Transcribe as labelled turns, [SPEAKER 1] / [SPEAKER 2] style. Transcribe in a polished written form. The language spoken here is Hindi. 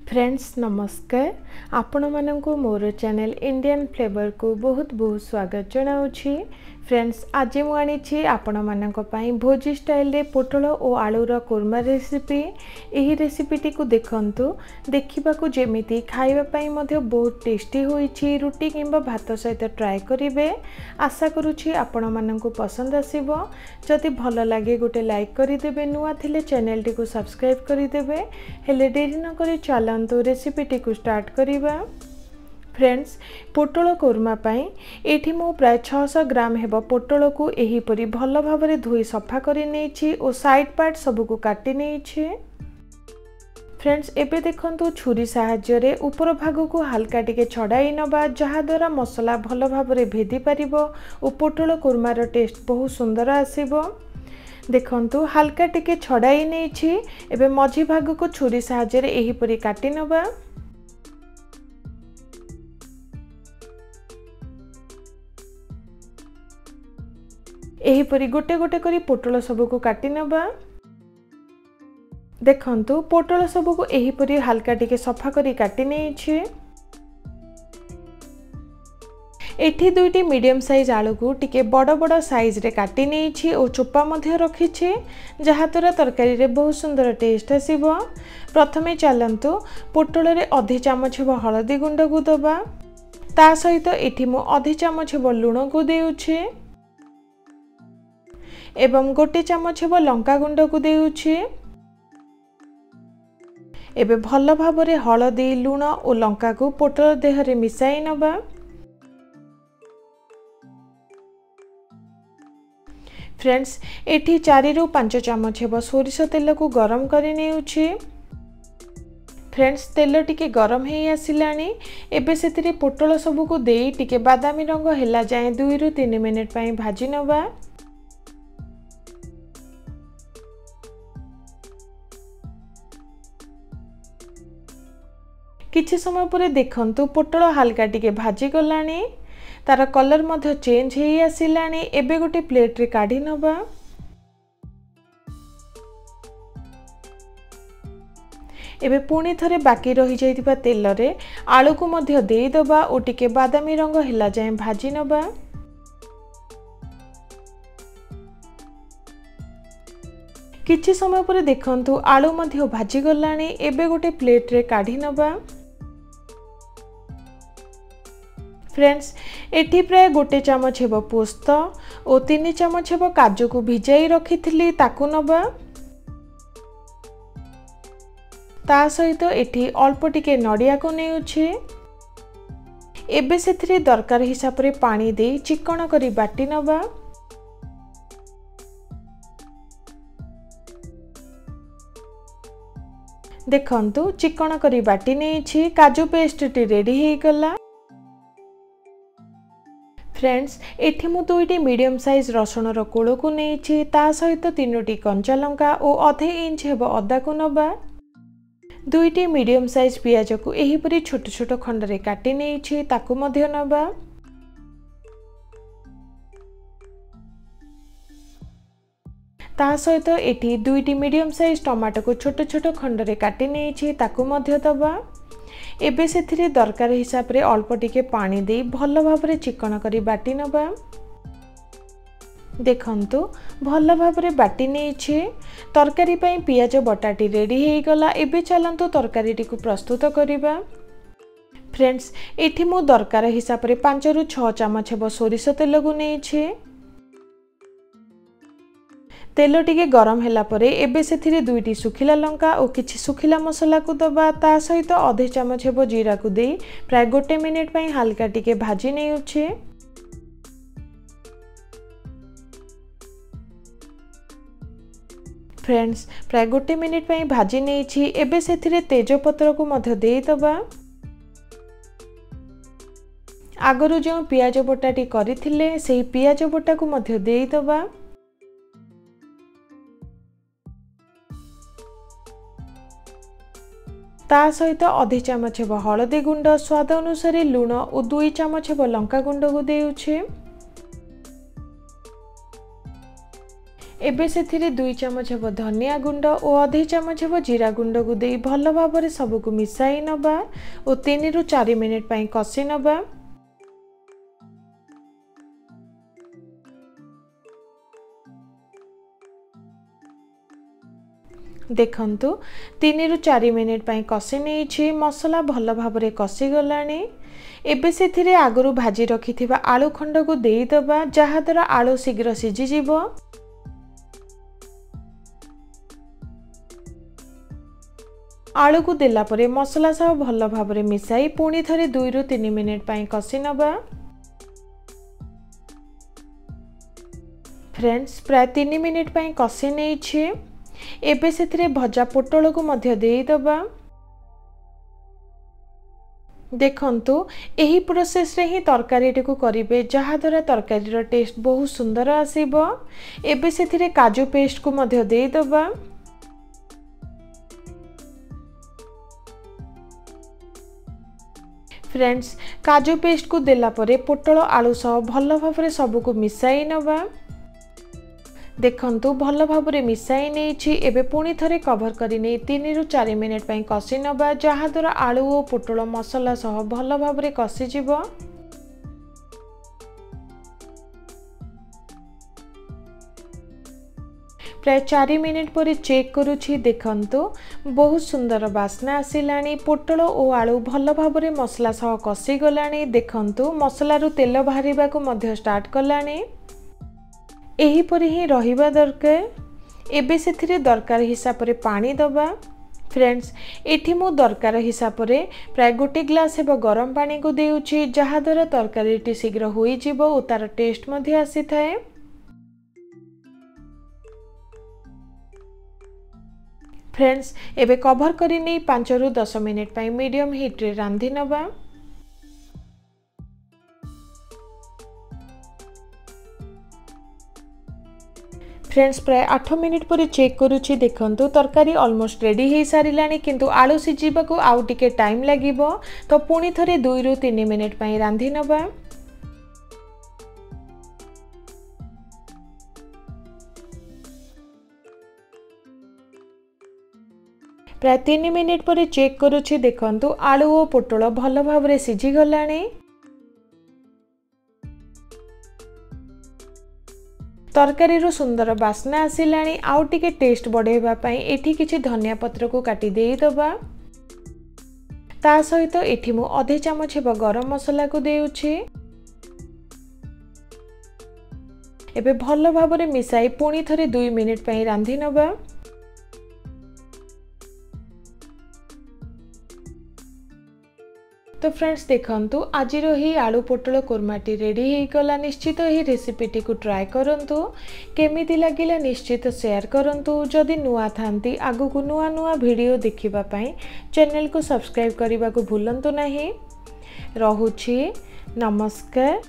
[SPEAKER 1] फ्रेंड्स नमस्कार आपण मानक मोर चैनल इंडियन फ्लेवर को बहुत बहुत स्वागत जनाऊँगी। फ्रेंड्स आज मुझे आपण मानक पई भोजी स्टाइल रे पोटल और आलूर कोरमा रेसिपी। यही रेसिपीटी को देखंतु देखा जेमिति खाइबा पई मध्य बहुत टेस्टी होइछि। रुटी किंबा भात सहित ट्राए करिवे। आशा करुछि आपण मानक पसंद आसीबो। जदि भल लगे गोटे लाइक करदेवे, नुआ थिले चैनल टी को सब्सक्राइब करदेवे। हेले देरी न करी चलंतु रेसिपीटी को स्टार्ट करिबा। फ्रेंड्स पोटल कोरमा पाई एठी मो प्राय 600 ग्राम हेबो पोटल को एही परी भल भाबरे धोई सफा करि नेछि और साइड पार्ट सब को काटि नेछि। फ्रेंड्स एबे देखंतु छुरी साहाय्य रे ऊपर भाग को हल्का टिके छड़ाई नबा, जहा द्वारा मसला भल भाबरे भेदी परिबो और पोटल कोरमार टेस्ट बहुत सुंदर आसीबो। देखंतु हल्का टिके छड़ाई नेछि। एबे मझी भाग को छुरी साहाय्य रे एही परी काटि नबा। एही परी गोटे गोटे करी पोटल सब को काटि नबा। देखंतु पोटल सब को एही परी हल्का टिके सफा करी काटि नेछि। एठी दुईटी मीडियम साइज आलू को टिके बड़ बड़ साइज रे काटि नेछि और चोपा मध्य रखिछि, जहा द्वारा तरकारी रे बहुत सुंदर टेस्ट आसीबो। प्रथमे चलंतु पोटल रे आधी चामच हेबो हळदी गुंड को दबा। ता सहित एठी मो आधी चामच हेबो लूण को देउछि एवं गोटे चामच हेबो लंका गुंड को देउछि। एबे भल भाबरे हळदी लूण और लंका को पोटल देह रे मिसाई नबा। फ्रेंड्स एठी 4 रु 5 चामच हेबो सोरिष तेल को गरम करि नेउछि। फ्रेंड्स तेल टिके गरम हे आसिलानी। एबे सेतिरे पोटल सब को देई टिके बादामी रंग हेला जाय 2 रु 3 मिनिट पई भाजी नबा। किछि समय परे देखंतु पोटल हल्का टिके भाजी गलानी, तार कलर मध्य चेंज हे आसिलानी। एबे गोटे प्लेट रे काढी नबा। एबे पुणी थरे बाकी रही जाइतिबा तेल रे आलू को मध्य देई दबा और टिके बादामी रंग हेला जाय भाजी नबा। किछि समय परे देखंतु आलू मध्य भाजी गलानी। एबे गोटे प्लेट रे काढी नबा। फ्रेंड्स एठी प्राय गोटे चामच हेबो पोस्त और 3 चामच हेबो काजू को भिजाई रखिथिली ताकू नबा। ता सहित एठी अल्प टिके नडिया को नेउछि। एबे सेथिरे दरकार हिसाब रे पानी देई चिकन करी बाटी नबा। देखंतु चिकन करी बाटी नेछि। काजू पेस्ट टी रेडी हे गला। फ्रेंड्स एठी मु 2टी मीडियम साइज रसुण रो कोळ को नेछि। ता सहित 3टी कंचा लंका और आधे इंच हेबो अदा को नबा। 2टी मीडियम साइज पियाज को एही परी छोट छोट खंड रे काटि नेछि, ताकू मध्य नबा। ता सहित एठी 2टी मीडियम साइज टमाटो को छोट छोट खंड रे काटि नेछि, ताकू मध्य दबा। एबे सेथिरे दरकार हिसाब रे अल्प टिके पानी देई भल भाबरे चिकन करी बाटी नबा। देखंतु भल भाबरे बाटी नेछि। तरकारी पई पियाज बटाटी रेडी हे गला। एबे चलंतु तरकारी टी को प्रस्तुत करिबा। फ्रेंड्स एठी मो दरकार हिसाब रे 5 रु 6 चामच हेबो सोरिष तेल को नेछि। तेल टिके गरम हैला परे एबे सेथिरे 2टी सुखिला लंका और किछि सुखिला मसला को दबा। ता सहित आधे चामच हेबो जीरा को देई प्राय गोटे मिनिट पई हल्का टिके भाजी नेउछि। फ्रेंड्स प्राय गोटे मिनिट पई भाजी नेछि। एबे सेथिरे तेजपत्र को मध्य देई दबा। आगरु जो पियाज बटाटी करिथिले सेही पियाज बटा को मध्य देई दबा। ता सहित आधी चामच हेबो हळदी गुंड, स्वाद अनुसार लूण और 2 चामच हेबो लंका गुंड को देउछि। एबे सेथिरे 2 चमच हेबो धनिया गुंड और आधे चमच हेबो जीरा गुंड को देई भल भाबरे सबको मिसाई नबा और 3 रु 4 मिनिट पई कसी नबा। देखंतु 3 रु 4 मिनिट पई कसी नेछि मसला भल भाबरे कसी गलानी। एबे सेथिरे आगरु भाजी रखिथिबा आलू खंड को देई दबा जहा द्वारा आलू शीघ्र सिझी जिवो। आलू को देला परे मसला सह भल भाबरे मिसाई पुणी थरे 2 रु 3 मिनिट पई कसी नबा। फ्रेंड्स प्राय 3 मिनिट पई कसी नेछि। एबे सेथिरे भजा पोटल को मध्य देई दबा। देखंतु एही प्रोसेस रे ही तरकारी को करिवे जहा द्वारा तरकारी रो टेस्ट बहुत सुंदर आसीबो। एबे सेथिरे काजू पेस्ट को मध्य देई दबा। फ्रेंड्स काजू पेस्ट को देला परे पोटल आलू सह भल भाबरे सबको मिसाई नबा। देखंतु भल भाबरे मिसाई नेछि। एबे पुणी थरे कवर करी नै 3 रु 4 मिनिट पई कसी नबा जहा द्वारा आलू और पोटल मसला सह भल भाबरे कसी जिवो। प्राय 4 मिनिट पर चेक करूछि। देखंतु बहुत सुंदर बास्ना आसिलानी। पोटल और आलू भल भाबरे मसला सह कसी गलानी। देखंतु मसला रु तेल बाहरिबा को मध्य स्टार्ट कलानी। एही परि ही रहिबा दरकार। एबे सेथिरे दरकार हिसाब रे पानी दबा। फ्रेंड्स एठी मु दरकार हिसाब रे प्राय 1 ग्लास हेबो गरम पानी को देउछि जहा द्वारा तरकारीटी शीघ्र होई जिवो और तार टेस्ट मध्ये आसी थाए। फ्रेंड्स एबे कवर करी नै 5 रु 10 मिनिट पई मीडियम हीट रे रांधी नबा। फ्रेंड्स प्राय 8 मिनिट पर चेक करूछि। देखंतु तरकारी ऑलमोस्ट रेडी हे सारिलानी किंतु आलू सिझिबा को आउ टिके टाइम लागिबो तो पुणी थरे 2 रु 3 मिनिट पई रांधी नबा। प्राय 3 मिनिट पर चेक करूछि। देखंतु आलू और पोटल भल भाबरे सिझी गलानी। तरकारी रो सुंदर बास्ना आसिलानी। आउ टिके टेस्ट बढ़ेबा पई एठी किछि धनिया पत्र को काटी देई दबा। ता सहित एठी मु आधे चमच हेबा गरम मसला को देउछि। एबे भल भाबरे मिसाई पुणी थरे 2 मिनिट पई रांधी नबा। तो फ्रेंड्स देखंतु आजिर ही आलू पोटल कोरमाटी रेडी हो गला। निश्चित ही रेसिपीटी को ट्राए करंतु। केमिति लागिला निश्चित शेयर करंतु। जदि नुआ थांती आगु को नुआ नुआ वीडियो देखिबा पई चैनल को सब्सक्राइब करबा को भूलंतु नाही। रहुछि नमस्कार।